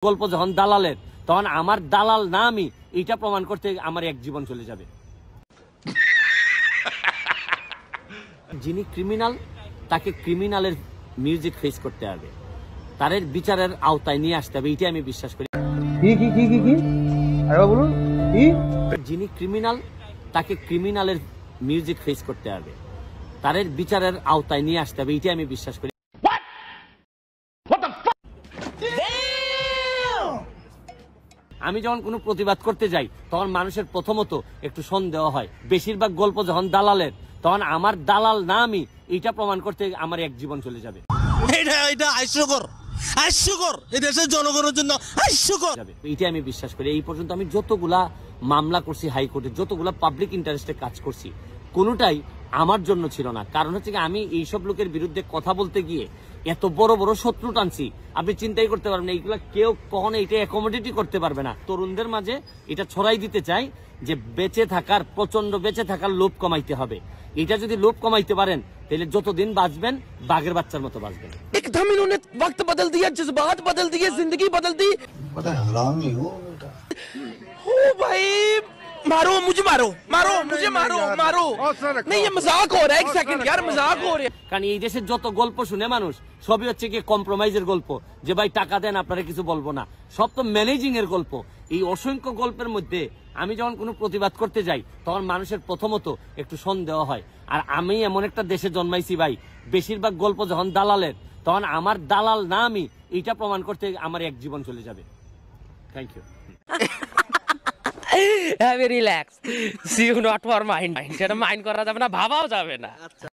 গল্প যখন দালালের, তখন আমার দালাল না আমি, এটা প্রমাণ করতে আমার এক জীবন চলে যাবে। যিনি ক্রিমিনাল, তাকে ক্রিমিনালের মিউজিক ফেস করতে হবে, তার বিচারের আওতায় নিয়ে আসতে হবে, এটাই আমি বিশ্বাস করি। যিনি ক্রিমিনাল, তাকে ক্রিমিনালের মিউজিক ফেস করতে হবে, তার বিচারের আওতায় নিয়ে আসতে হবে, এটাই আমি বিশ্বাস করি। আমি যখন কোনো প্রতিবাদ করতে যাই, তখন মানুষের প্রথমত একটু সন্দেহ হয়। বেশিরভাগ গল্প যখন দালালের, তখন আমার দালাল না আমি, এটা প্রমাণ করতে আমার এক জীবন চলে যাবে। এটা হাস্যকর, হাস্যকর, এই দেশের জনগণের জন্য হাস্যকর। এটাই আমি বিশ্বাস করি। এই পর্যন্ত আমি যতগুলা মামলা করছি হাইকোর্টে, যতগুলা পাবলিক ইন্টারেস্টে কাজ করছি, কোনোটাই আমার জন্য ছিল না। কারণ হচ্ছে আমি এইসব লোকের বিরুদ্ধে কথা বলতে গিয়ে এত বড় বড় শত্রু টানছি, আপনি চিন্তাই করতে পারবেন না। এইগুলা কেউ কখনো এটা অ্যাকোমোডেটই করতে পারবে না। তরুণদের মাঝে এটা ছড়াই দিতে চাই যে বেঁচে থাকার, প্রচন্ড বেঁচে থাকার লোভ কমাইতে হবে। এটা যদি লোভ কমাইতে পারেন, তাহলে যতদিন বাঁচবেন বাঘের বাচ্চার মতো বাঁচবেন। एकदम इन्होंने वक्त बदल दिया, जज्बात बदल दिए, जिंदगी बदल दी। बड़ा हरामी हो बेटा। ओ भाई, मारो मुझे, मारो मारो मुझे, मारो मारो। नहीं, ये मजाक हो रहा है, एक सेकंड यार, मजाक हो रहा है। কারণ এই দেশের যত গল্প শুনে মানুষ, সবই হচ্ছে কি কম্প্রোমাইজের গল্প, যে ভাই টাকা দেন আপনারা কিছু বলবো না, সব তো ম্যানেজিং এর গল্প। এই অসংখ্য গল্পের মধ্যে আমি যখন কোনো প্রতিবাদ করতে যাই, তখন মানুষের প্রথমত একটু সন্দেহ হয়। আর আমি এমন একটা দেশে জন্মাইছি ভাই, বেশিরভাগ গল্প যখন দালালের, তখন আমার দালাল না আমি, এটা প্রমাণ করতে আমার এক জীবন চলে যাবে। Thank you. Have a relax. See you not for mind. সেটা মাইন্ড করা যাবে না, ভাবাও যাবে না।